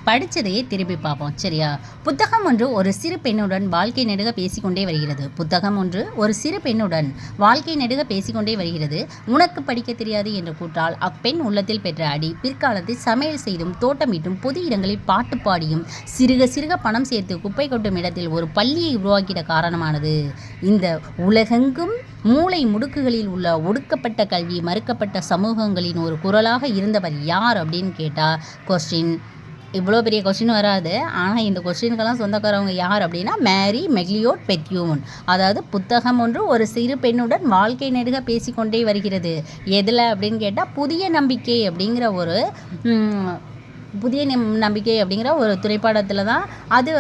படித்ததையே திருப்பி பார்ப்போம். சரியா? புத்தகம் ஒன்று ஒரு சிறு பெண்ணுடன் வாழ்க்கை நெடுக பேசிக்கொண்டே வருகிறது. புத்தகம் ஒன்று ஒரு சிறு பெண்ணுடன் வாழ்க்கை நெடுக பேசிக்கொண்டே வருகிறது. உனக்கு படிக்க தெரியாது என்று கூற்றால் அப்பெண் உள்ளத்தில் பெற்ற அடி பிற்காலத்தில் சமையல் செய்தும் தோட்டமிட்டும் பொது இடங்களில் பாட்டு பாடியும் சிறுக சிறுக பணம் சேர்த்து குப்பை கொட்டும் இடத்தில் ஒரு பள்ளியை உருவாக்கிட காரணமானது. இந்த உலகெங்கும் மூளை முடுக்குகளில் உள்ள ஒடுக்கப்பட்ட கல்வி மறுக்கப்பட்ட சமூகங்களின் ஒரு குரலாக இருந்தவர் யார் அப்படின்னு கேட்டால் கொஸ்டின் இவ்வளோ பெரிய கொஸ்டின் வராது. ஆனால் இந்த கொஸ்டினுக்கெல்லாம் சொந்தக்காரவங்க யார் அப்படின்னா மேரி மெக்லியோட் பெத்யூன். அதாவது புத்தகம் ஒன்று ஒரு சிறு பெண்ணுடன் வாழ்க்கை நெடுக பேசிக்கொண்டே வருகிறது. எதில் அப்படின்னு கேட்டால் புதிய நம்பிக்கை அப்படிங்கிற ஒரு திரைப்படத்தில் தான். அது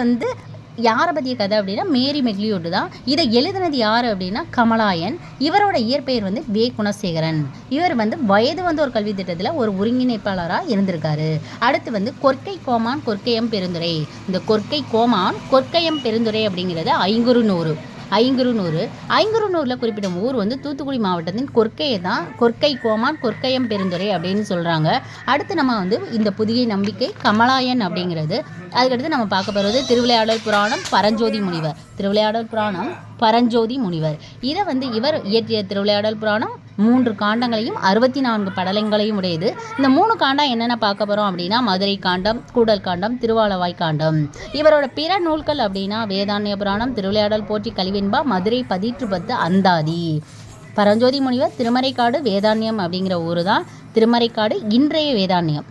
யாரை பற்றிய கதை அப்படின்னா மேரி மெக்லியோட் தான். இதை எழுதினது யார் அப்படின்னா கமலாயன். இவரோட இயற்பெயர் வே குணசேகரன். இவர் வயது ஒரு கல்வி திட்டத்தில் ஒரு ஒருங்கிணைப்பாளராக இருந்திருக்காரு. அடுத்து கொற்கை கோமான் கொற்கையம் பெருந்துறை. இந்த கொற்கை கோமான் கொற்கையம் பெருந்துறை அப்படிங்கிறது ஐங்குறுநூறில் குறிப்பிடும் ஊர் தூத்துக்குடி மாவட்டத்தின் கொற்கையை தான் கொற்கை கோமான் கொற்கையம் பெருந்துறை அப்படின்னு சொல்கிறாங்க. அடுத்து நம்ம இந்த புதிய நம்பிக்கை கமலாயன் அப்படிங்கிறது. அதுக்கடுத்து நம்ம பார்க்க போகிறது திருவிளையாடல் புராணம் பரஞ்சோதி முனிவர். இதை இவர் இயற்றிய திருவிளையாடல் புராணம் 3 காண்டங்களையும் 64 படலங்களையும் உடையது. இந்த 3 காண்டம் என்னென்ன பார்க்க போகிறோம் அப்படின்னா மதுரை காண்டம், கூடல் காண்டம், திருவாலவாய் காண்டம். இவரோட பிற நூல்கள் அப்படின்னா வேதாண்ய புராணம், திருவிளையாடல் போற்றி கலிவெண்பா, மதுரை 10 அந்தாதி. பரஞ்சோதி முனிவர் திருமறைக்காடு வேதாண்யம் அப்படிங்கிற ஊர் தான் திருமறைக்காடு, இன்றைய வேதாண்யம்.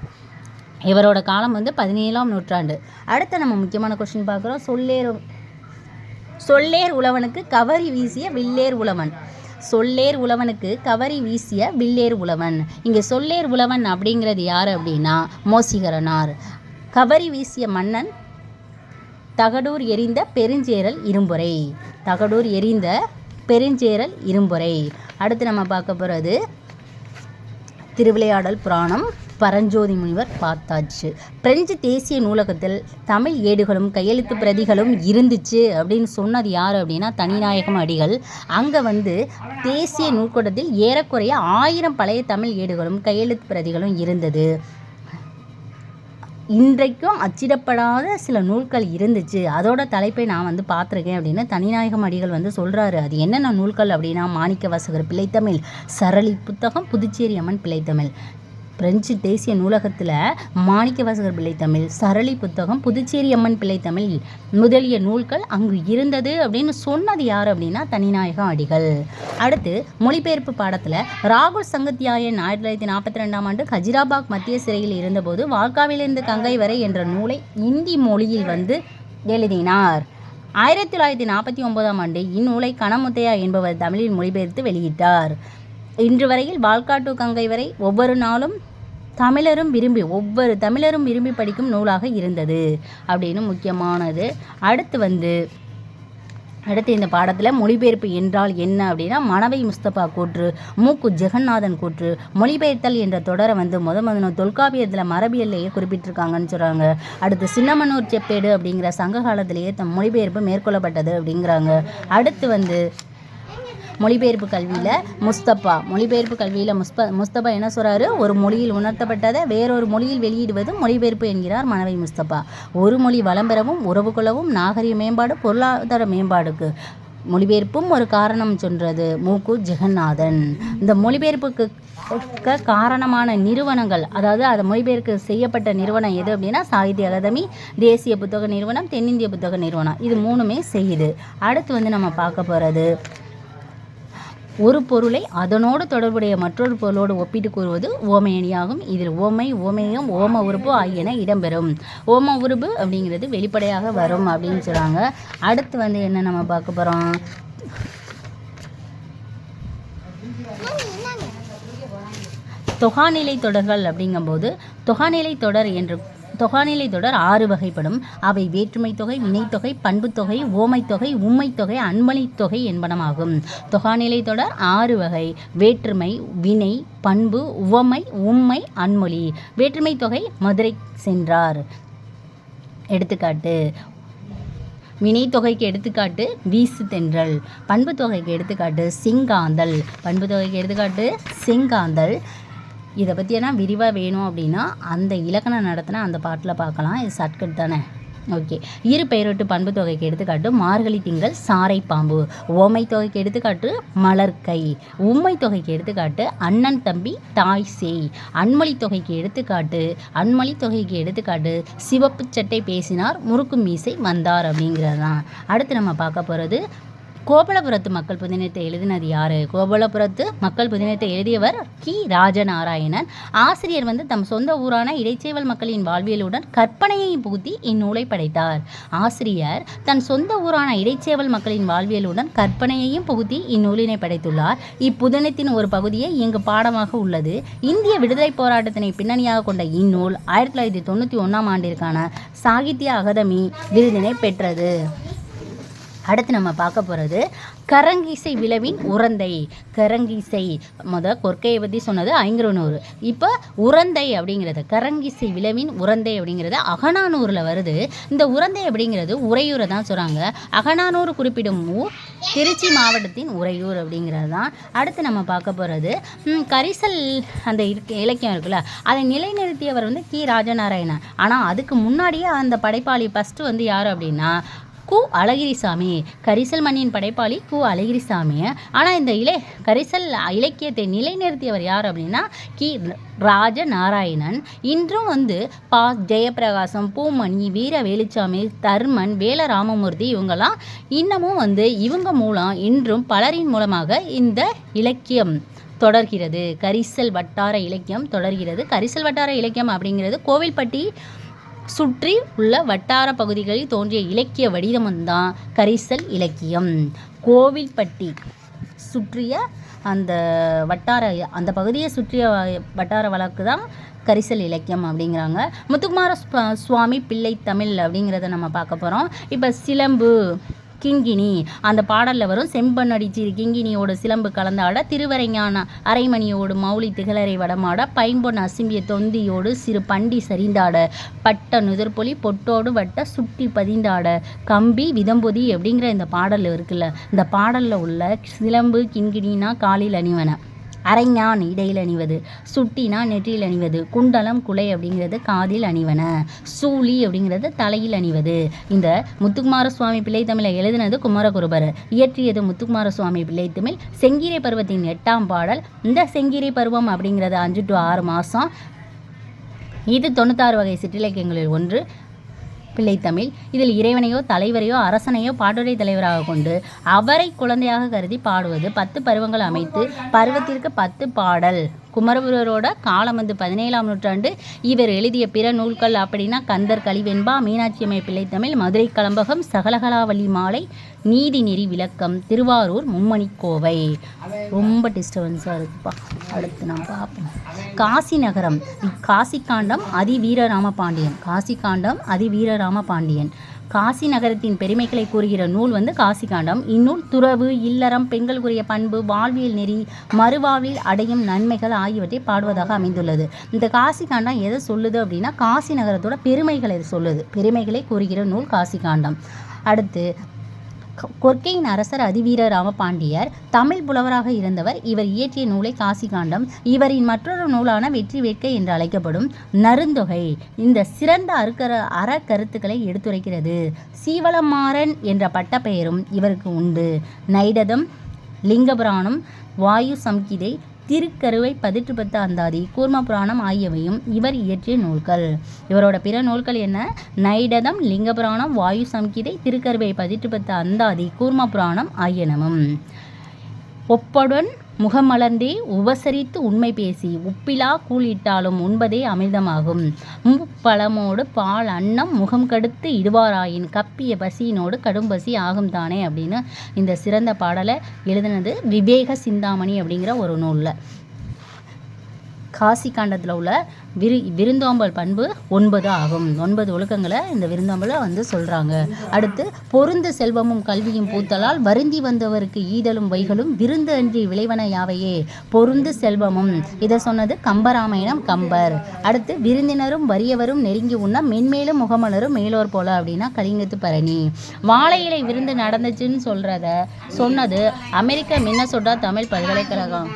இவரோட காலம் 17ஆம் நூற்றாண்டு. அடுத்த நம்ம முக்கியமான கொஸ்டின் பார்க்குறோம். சொல்லேர் உழவனுக்கு கவரி வீசிய வில்லேர் உழவன். சொல்லேர் உழவனுக்கு கவரி வீசிய வில்லேர் உழவன். இங்கே சொல்லேர் உழவன் அப்படிங்கிறது யார் அப்படின்னா மோசிகரனார். கவரி வீசிய மன்னன் தகடூர் எரிந்த பெருஞ்சேரல் இரும்புரை. அடுத்து நம்ம பார்க்க போகிறது திருவிளையாடல் புராணம் பரஞ்சோதி முனிவர் பார்த்தாச்சு. பிரெஞ்சு தேசிய நூலகத்தில் தமிழ் ஏடுகளும் கையெழுத்து பிரதிகளும் இருந்துச்சு அப்படின்னு சொன்னது யார் அப்படின்னா தனிநாயகம் அடிகள். அங்கே தேசிய நூற்கூடத்தில் ஏறக்குறைய 1000 பழைய தமிழ் ஏடுகளும் கையெழுத்து பிரதிகளும் இருந்தது. இன்றைக்கும் அச்சிடப்படாத சில நூல்கள் இருந்துச்சு. அதோட தலைப்பை நான் பார்த்துருக்கேன் அப்படின்னு தனிநாயகம் அடிகள் சொல்கிறாரு. அது என்னென்ன நூல்கள் அப்படின்னா மாணிக்க வாசகர் பிள்ளைத்தமிழ், சரளி புத்தகம், புதுச்சேரி அம்மன் பிள்ளைத்தமிழ். பிரெஞ்சு தேசிய நூலகத்தில் மாணிக்க வாசகர் பிள்ளைத்தமிழ், சரளி புத்தகம், புதுச்சேரி அம்மன் பிள்ளைத்தமிழ் முதலிய நூல்கள் அங்கு இருந்தது அப்படின்னு சொன்னது யார் அப்படின்னா தனிநாயகம் அடிகள். அடுத்து மொழிபெயர்ப்பு பாடத்தில் ராகுல் சங்கத்தியாயன் 1942ஆம் ஆண்டு ஹஜிராபாக் மத்திய சிறையில் இருந்தபோது வால்காவிலிருந்து கங்கை வரை என்ற நூலை இந்தி மொழியில் எழுதினார். 1949ஆம் ஆண்டு இந்நூலை கனமுத்தையா என்பவர் தமிழில் மொழிபெயர்த்து வெளியிட்டார். இன்று வரையில் வால்கா டு கங்கை வரை ஒவ்வொரு தமிழரும் விரும்பி படிக்கும் நூலாக இருந்தது அப்படின்னு முக்கியமானது. அடுத்து இந்த பாடத்தில் மொழிபெயர்ப்பு என்றால் என்ன அப்படின்னா மணவை முஸ்தபா கூற்று, மூக்கு ஜெகநாதன் கூற்று. மொழிபெயர்த்தல் என்ற தொடரை முதல் தொல்காப்பியத்தில் மரபியல்லையே குறிப்பிட்டிருக்காங்கன்னு சொல்கிறாங்க. அடுத்து சின்னமனூர் செப்பேடு அப்படிங்கிற சங்க காலத்திலேயே மொழிபெயர்ப்பு மேற்கொள்ளப்பட்டது அப்படிங்கிறாங்க. அடுத்து மொழிபெயர்ப்பு கல்வியில் முஸ்தபா என்ன சொல்கிறாரு, ஒரு மொழியில் உணர்த்தப்பட்டதை வேறொரு மொழியில் வெளியிடுவது மொழிபெயர்ப்பு என்கிறார் மணவை முஸ்தபா. ஒரு மொழி வளம் பெறவும் உறவு கொள்ளவும் நாகரிக மேம்பாடு பொருளாதார மேம்பாடுக்கு மொழிபெயர்ப்பும் ஒரு காரணம் சொல்றது மூக்கு ஜெகநாதன். இந்த மொழிபெயர்ப்புக்கு காரணமான நிறுவனங்கள், அதாவது அதை மொழிபெயர்ப்பு செய்யப்பட்ட நிறுவனம் எது அப்படின்னா சாகித்ய அகாதமி, தேசிய புத்தக நிறுவனம், தென்னிந்திய புத்தக நிறுவனம். இது 3மே செய்யுது. அடுத்து நம்ம பார்க்க போகிறது ஒரு பொருளை அதனோடு தொடர்புடைய மற்றொரு பொருளோடு ஒப்பிட்டு கூறுவது ஓமையணியாகும். இதில் ஓமை, ஓமேயம், ஓம உறுப்பு ஆகியன இடம்பெறும். ஓம உறுப்பு அப்படிங்கிறது வெளிப்படையாக வரும் அப்படின்னு சொல்கிறாங்க. அடுத்து என்ன நம்ம பார்க்க போகிறோம், தொகாநிலை தொடர்கள். அப்படிங்கும்போது தொகாநிலை தொடர் 6 வகைப்படும். அவை வேற்றுமை தொகை, வினைத்தொகை, பண்புத்தொகை, ஓமைத்தொகை, உம்மைத்தொகை, அன்மொழித்தொகை என்பனமாகும். தொகாநிலை தொடர் 6 வகை: வேற்றுமை, வினை, பண்பு, உவமை, உம்மை, அன்மொழி. வேற்றுமை தொகை மதுரை சென்றார். எடுத்துக்காட்டு வினை தொகைக்கு எடுத்துக்காட்டு வீசு தென்றல். பண்பு தொகைக்கு எடுத்துக்காட்டு செங்காந்தல். இதை பற்றியெல்லாம் விரிவாக வேணும் அப்படின்னா அந்த இலக்கணம் நடத்தினா அந்த பாட்டில் பார்க்கலாம். இது ஷார்ட்கட் தானே. ஓகே. இரு பெயரொட்டு பண்பு தொகைக்கு எடுத்துக்காட்டு மார்கழி திங்கள் சாரை பாம்பு. ஓமை தொகைக்கு எடுத்துக்காட்டு மலர்கை. உம்மை தொகைக்கு எடுத்துக்காட்டு அண்ணன் தம்பி தாய் சேய். அன்மொழி தொகைக்கு எடுத்துக்காட்டு சிவப்பு சட்டை பேசினார் முறுக்கு மீசை வந்தார் அப்படிங்கிறது தான். அடுத்து நம்ம பார்க்க போகிறது கோபலபுரத்து மக்கள் புதினத்தை எழுதினது யார்? கோபலபுரத்து மக்கள் புதினத்தை எழுதியவர் கி. ராஜநாராயணன். ஆசிரியர் தம் சொந்த ஊரான இடைச்சேவல் மக்களின் வாழ்வியலுடன் கற்பனையையும் புகுத்தி இந்நூலை படைத்தார். ஆசிரியர் தன் சொந்த ஊரான இடைச்சேவல் மக்களின் வாழ்வியலுடன் கற்பனையையும் புகுத்தி இந்நூலினை படைத்துள்ளார். இப்புதினத்தின் ஒரு பகுதியை இங்கு பாடமாக உள்ளது. இந்திய விடுதலை போராட்டத்தினை பின்னணியாக கொண்ட இந்நூல் 1991 ஆண்டிற்கான சாகித்ய அகாதமி விருதினை பெற்றது. அடுத்து நம்ம பார்க்க போகிறது கரங்கிசை விளைவின் உரந்தை. கரங்கிசை கொற்கையை பற்றி சொன்னது ஐங்குறுநூறு. இப்போ உரந்தை அப்படிங்கிறது கரங்கிசை விளைவின் உரந்தை அப்படிங்கிறது அகநானூரில் வருது. இந்த உரந்தை அப்படிங்கிறது உறையூரை தான் சொல்கிறாங்க. அகநானூறு குறிப்பிடும் ஊர் திருச்சி மாவட்டத்தின் உறையூர் அப்படிங்கிறது தான். அடுத்து நம்ம பார்க்க போகிறது கரிசல் அந்த இலக்கியம் இருக்குல்ல, அதை நிலைநிறுத்தியவர் கி. ராஜநாராயணன். ஆனால் அதுக்கு முன்னாடியே அந்த படைப்பாளி ஃபஸ்ட்டு யார் அப்படின்னா கு. அழகிரிசாமி. கரிசல் மண்ணின் படைப்பாளி கு. அழகிரிசாமி. ஆனால் இந்த கரிசல் இலக்கியத்தை நிலைநிறுத்தியவர் யார் அப்படின்னா கி. ராஜநாராயணன். இன்றும் பா. ஜெயப்பிரகாசம், பூமணி, வீர வேலுச்சாமி, தர்மன், வேல ராமமூர்த்தி இவங்கெல்லாம் இன்னமும் இவங்க மூலம் இன்றும் பலரின் மூலமாக இந்த இலக்கியம் தொடர்கிறது. கரிசல் வட்டார இலக்கியம் தொடர்கிறது. கரிசல் வட்டார இலக்கியம் அப்படிங்கிறது கோவில்பட்டி சுற்றி உள்ள வட்டார பகுதிகளில் தோன்றிய இலக்கிய வடிவம்தான் கரிசல் இலக்கியம். கோவில்பட்டி சுற்றிய அந்த பகுதியை சுற்றிய வட்டார வழக்கு தான் கரிசல் இலக்கியம் அப்படிங்கிறாங்க. முத்துக்குமார சுவாமி பிள்ளை தமிழ் அப்படிங்கிறத நம்ம பார்க்க போகிறோம். இப்போ சிலம்பு கிங்கினி அந்த பாடலில் வரும். செம்பனடிச்சி கிங்கினியோடு சிலம்பு கலந்தாட, திருவரைஞான அரைமணியோடு மௌலி திகழரை வடமாட, பைம்பொன் அசிம்பிய தொந்தியோடு சிறு பண்டி சரிந்தாட, பட்ட நுதற்பொலி பொட்டோடு வட்ட சுட்டி பதிந்தாட, கம்பி விதம்பொதி அப்படிங்கிற இந்த பாடல் இருக்குல்ல, இந்த பாடலில் உள்ள சிலம்பு கிங்கினினா காலில் அணிவன, அரைஞான் இடையில் அணிவது, சுட்டினா நெற்றியில் அணிவது, குண்டலம் குலை அப்படிங்கிறது காதில் அணிவன, சூழி அப்படிங்கிறது தலையில் அணிவது. இந்த முத்துக்குமார சுவாமி பிள்ளை தமிழை எழுதினது குமரகுருபர், இயற்றியது முத்துக்குமார சுவாமி பிள்ளை தமிழ். செங்கீரை பருவத்தின் 8ஆம் பாடல். இந்த செங்கீரை பருவம் அப்படிங்கிறது 5 to 6 மாதம். இது 96 வகை சிற்றிலக்கியங்களில் ஒன்று பிள்ளைத்தமிழ். இதில் இறைவனையோ தலைவரையோ அரசனையோ பாட்டுடை தலைவராக கொண்டு அவரை குழந்தையாக கருதி பாடுவது. 10 பருவங்கள் அமைத்து பருவத்திற்கு 10 பாடல். குமரகுருபரோட காலம் 17ஆம் நூற்றாண்டு. இவர் எழுதிய பிற நூல்கள் அப்படின்னா கந்தர் கலிவெண்பா, மீனாட்சியம்மை பிள்ளைத்தமிழ், மதுரை கலம்பகம், சகலகலாவலி மாலை, நீதி நெறி விளக்கம், திருவாரூர் மும்மணிக்கோவை. ரொம்ப டிஸ்டர்பன்ஸாக இருக்குப்பா. அடுத்து நாம் பார்ப்போம். காசி நகரம். காசி காண்டம் அதிவீரராமபாண்டியன். காசி காண்டம் அதிவீரராமபாண்டியன். காசி நகரத்தின் பெருமைகளை கூறுகிற நூல் காசி காண்டம். இந்நூல் துறவு, இல்லறம், பெண்களுக்குரிய பண்பு, வாழ்வியல் நெறி, மறுவாழ்வில் அடையும் நன்மைகள் ஆகியவற்றை பாடுவதாக அமைந்துள்ளது. இந்த காசி காண்டம் எதை சொல்லுது அப்படின்னா காசி நகரத்தோட பெருமைகளை சொல்லுது. பெருமைகளை கூறுகிற நூல் காசி காண்டம். அடுத்து கொற்கையின் அரசர் அதிவீர ராமபாண்டியர் தமிழ் புலவராக இருந்தவர். இவர் இயற்றிய நூலை காசி காண்டம். இவரின் மற்றொரு நூலான வெற்றி வேட்கை என்று அழைக்கப்படும் நருந்தொகை இந்த சிறந்த அறக்கருத்துக்களை எடுத்துரைக்கிறது. சீவளமாறன் என்ற பட்டப்பெயரும் இவருக்கு உண்டு. நைடதம், லிங்கபுராணம், வாயு சம்கிதை, திருக்கருவை 18 அந்தாதி, கூர்ம புராணம் ஆகியவையும் இவர் இயற்றிய நூல்கள். இவரோட பிற நூல்கள் என்ன? நைடதம், லிங்கபுராணம், வாயு சம்கிதை, திருக்கருவை 18 அந்தாதி, கூர்ம புராணம் ஆகியனவும். ஒப்படன் முகமலர்ந்தே உபசரித்து உண்மை பேசி உப்பிலா கூழிட்டாலும் உண்பதே அமிர்தமாகும். முப்பழமோடு பால் அன்னம் முகம் கடுத்து இடுவாராயின் கப்பிய பசியினோடு கடும் பசி ஆகும் தானே அப்படின்னு இந்த சிறந்த பாடலை எழுதினது விவேக சிந்தாமணி அப்படிங்கிற ஒரு நூலில். காசி காண்டத்தில் உள்ள விருந்தோம்பல் பண்பு 9 ஆகும். 9 ஒழுக்கங்களை இந்த விருந்தோம்பலை சொல்கிறாங்க. அடுத்து பொருந்து செல்வமும் கல்வியும் பூத்தலால் வருந்தி வந்தவருக்கு ஈதலும் வைகளும் விருந்து அன்றி விளைவன யாவையே. பொருந்து செல்வமும் இதை சொன்னது கம்பராமாயணம் கம்பர். அடுத்து விருந்தினரும் வறியவரும் நெருங்கி உண்ண மென்மேலும் முகமலரும் மேலோர் போல அப்படின்னா கலிங்கத்து பரணி. வாழை இலை விருந்து நடந்துச்சுன்னு சொன்னது அமெரிக்க மின்னசோட்டா தமிழ் பல்கலைக்கழகம்.